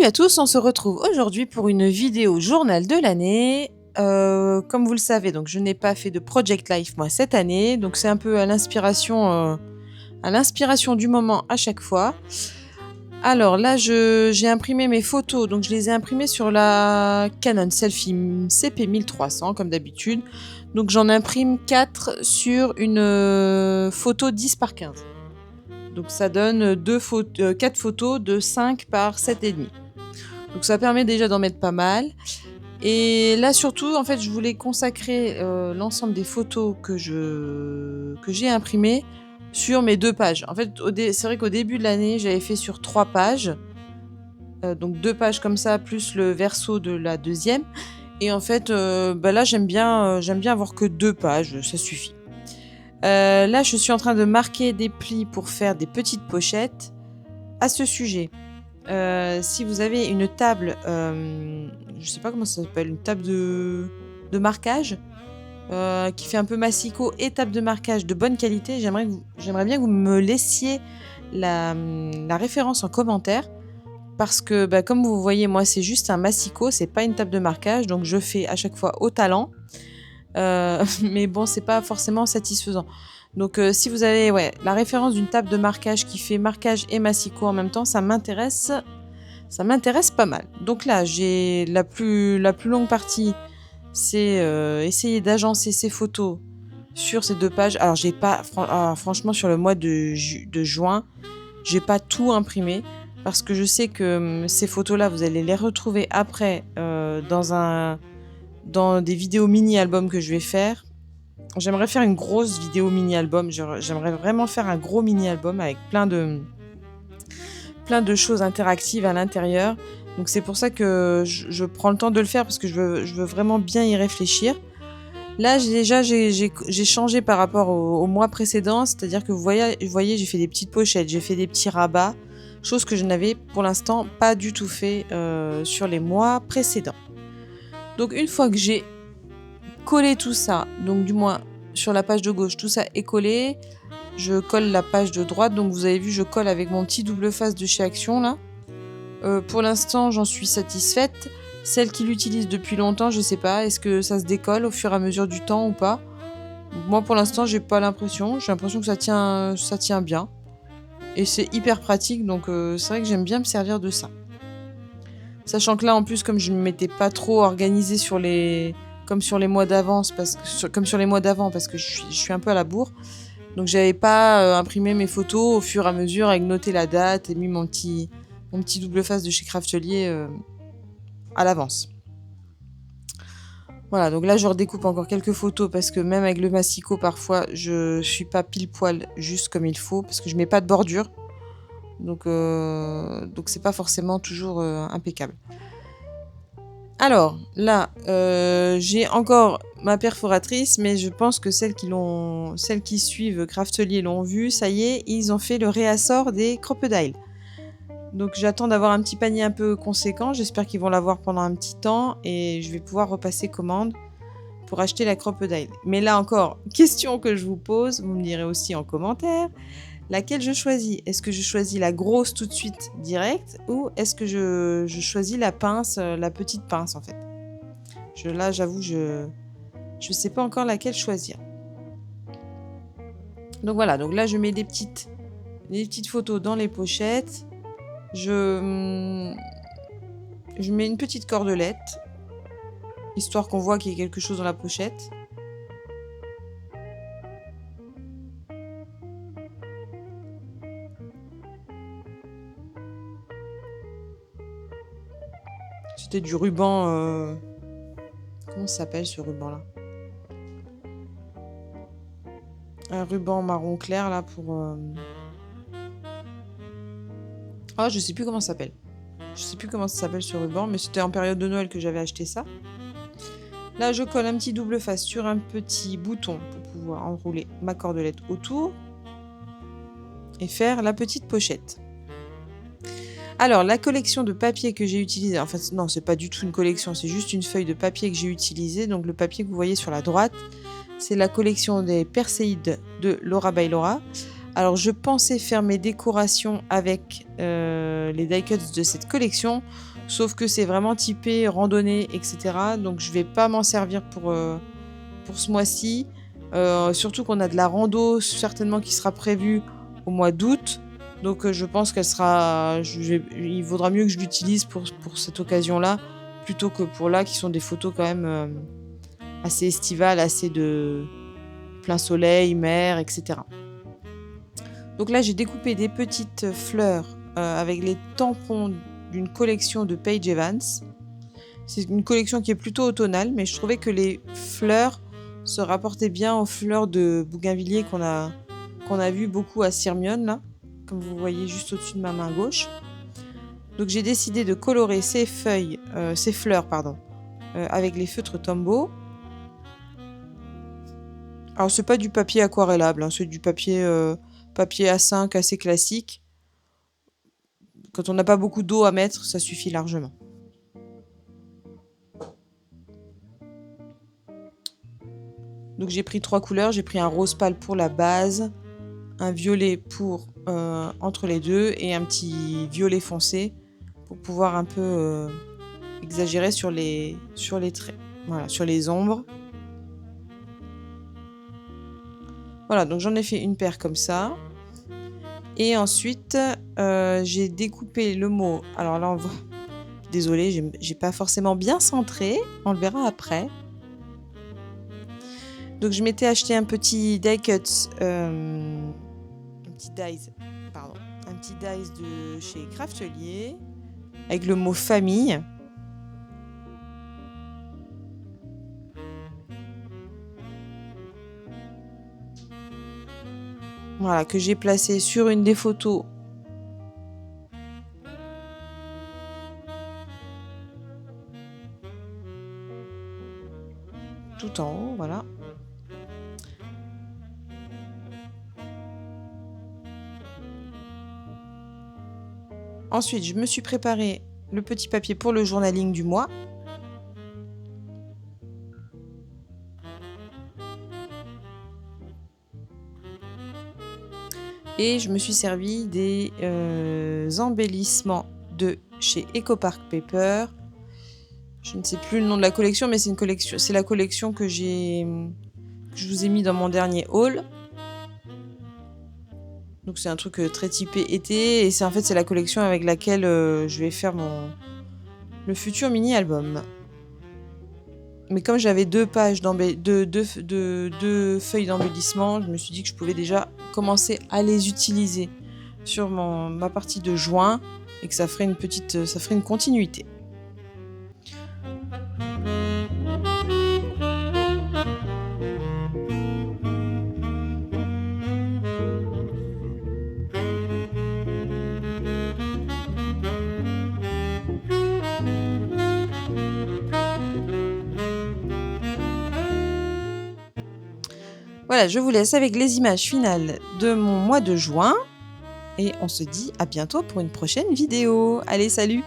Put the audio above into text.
Salut à tous, on se retrouve aujourd'hui pour une vidéo journal de l'année. Comme vous le savez, donc je n'ai pas fait de Project Life moi cette année, donc c'est un peu à l'inspiration du moment à chaque fois. Alors là, j'ai imprimé mes photos, donc je les ai imprimées sur la Canon Selfie CP1300 comme d'habitude. Donc j'en imprime 4 sur une photo 10 par 15. Donc ça donne 4 photos de 5 par 7,5. Donc ça permet déjà d'en mettre pas mal. Et là surtout, en fait, je voulais consacrer l'ensemble des photos que j'ai imprimées sur mes 2 pages. En fait, c'est vrai qu'au début de l'année, j'avais fait sur 3 pages. Donc 2 pages comme ça, plus le verso de la deuxième. Et en fait, là, j'aime bien avoir que 2 pages, ça suffit. Là, je suis en train de marquer des plis pour faire des petites pochettes. À ce sujet, si vous avez une table, je sais pas comment ça s'appelle, une table de marquage, qui fait un peu massicot et table de marquage de bonne qualité, j'aimerais bien que vous me laissiez la référence en commentaire parce que, comme vous voyez, moi, c'est juste un massicot, c'est pas une table de marquage, donc je fais à chaque fois au talent. Mais bon, c'est pas forcément satisfaisant. Donc si vous avez la référence d'une table de marquage qui fait marquage et massicot en même temps, ça m'intéresse pas mal. Donc là, j'ai la plus longue partie, c'est essayer d'agencer ces photos sur ces 2 pages. Alors j'ai pas franchement sur le mois de juin, j'ai pas tout imprimé parce que je sais que ces photos-là, vous allez les retrouver après dans des vidéos mini-albums que je vais faire. J'aimerais faire une grosse vidéo mini-album. J'aimerais vraiment faire un gros mini-album avec plein de choses interactives à l'intérieur. Donc c'est pour ça que je prends le temps de le faire parce que je veux vraiment bien y réfléchir. Là, j'ai changé par rapport au mois précédent. C'est-à-dire que vous voyez, j'ai fait des petites pochettes, j'ai fait des petits rabats. Chose que je n'avais pour l'instant pas du tout fait sur les mois précédents. Donc une fois que j'ai collé tout ça, donc du moins sur la page de gauche, tout ça est collé, je colle la page de droite. Donc vous avez vu, je colle avec mon petit double face de chez Action là. Pour l'instant, j'en suis satisfaite. Celle qui l'utilise depuis longtemps, je sais pas, est-ce que ça se décolle au fur et à mesure du temps ou pas? Moi pour l'instant, j'ai pas l'impression. J'ai l'impression que ça tient bien. Et c'est hyper pratique, donc c'est vrai que j'aime bien me servir de ça. Sachant que là, en plus, comme je ne m'étais pas trop organisée comme sur les mois d'avant, parce que je suis un peu à la bourre. Donc j'avais pas imprimé mes photos au fur et à mesure avec noté la date et mis mon petit double face de chez Craftelier à l'avance. Voilà, donc là je redécoupe encore quelques photos parce que même avec le massicot parfois je suis pas pile poil juste comme il faut parce que je mets pas de bordure. Donc c'est pas forcément toujours impeccable. Alors là, j'ai encore ma perforatrice, mais je pense que celles qui suivent Craftelier l'ont vu. Ça y est, ils ont fait le réassort des crocodiles. Donc j'attends d'avoir un petit panier un peu conséquent. J'espère qu'ils vont l'avoir pendant un petit temps et je vais pouvoir repasser commande pour acheter la crocodile. Mais là encore, question que je vous pose, vous me direz aussi en commentaire, laquelle je choisis. Est-ce que je choisis la grosse tout de suite direct ou est-ce que je choisis la pince, la petite pince en fait. Là j'avoue, je sais pas encore laquelle choisir. Donc voilà, donc là je mets des petites photos dans les pochettes. Je mets une petite cordelette, histoire qu'on voit qu'il y a quelque chose dans la pochette. C'était du ruban... Comment ça s'appelle ce ruban-là? Un ruban marron clair là pour... Ah, je sais plus comment ça s'appelle. Je sais plus comment ça s'appelle ce ruban, mais c'était en période de Noël que j'avais acheté ça. Là, je colle un petit double face sur un petit bouton pour pouvoir enrouler ma cordelette autour et faire la petite pochette. Alors, la collection de papier que j'ai utilisée, enfin non, c'est pas du tout une collection, c'est juste une feuille de papier que j'ai utilisée. Donc le papier que vous voyez sur la droite, c'est la collection des Perséides de Laura by Laura. Alors je pensais faire mes décorations avec les die cuts de cette collection, sauf que c'est vraiment typé randonnée, etc. Donc je vais pas m'en servir pour ce mois-ci. Surtout qu'on a de la rando certainement qui sera prévue au mois d'août. Donc je pense qu'elle sera... il vaudra mieux que je l'utilise pour cette occasion-là, plutôt que pour là, qui sont des photos quand même assez estivales, assez de plein soleil, mer, etc. Donc là, j'ai découpé des petites fleurs avec les tampons d'une collection de Paige Evans. C'est une collection qui est plutôt automnale, mais je trouvais que les fleurs se rapportaient bien aux fleurs de bougainvillier qu'on a vu beaucoup à Sirmione, là, comme vous voyez juste au-dessus de ma main gauche. Donc j'ai décidé de colorer ces fleurs, avec les feutres Tombow. Alors c'est pas du papier aquarellable, hein, c'est du papier A5 assez classique. Quand on n'a pas beaucoup d'eau à mettre, ça suffit largement. Donc j'ai pris 3 couleurs, j'ai pris un rose pâle pour la base, un violet pour entre les deux et un petit violet foncé pour pouvoir un peu exagérer sur les traits, voilà, sur les ombres. Voilà, donc j'en ai fait une paire comme ça. Et ensuite, j'ai découpé le mot. Alors là, on voit. Désolée, j'ai pas forcément bien centré. On le verra après. Donc je m'étais acheté un petit die cut, un petit dies de chez Craftelier avec le mot famille. Voilà, que j'ai placé sur une des photos. Tout en haut, voilà. Ensuite, je me suis préparé le petit papier pour le journaling du mois. Et je me suis servi des embellissements de chez Eco Park Paper. Je ne sais plus le nom de la collection, mais c'est la collection que je vous ai mis dans mon dernier haul. Donc c'est un truc très typé été, et c'est la collection avec laquelle je vais faire le futur mini-album. Mais comme j'avais 2 pages deux feuilles d'embellissement, je me suis dit que je pouvais déjà commencer à les utiliser sur ma partie de juin et que ça ferait une continuité. Voilà, je vous laisse avec les images finales de mon mois de juin et on se dit à bientôt pour une prochaine vidéo. Allez, salut!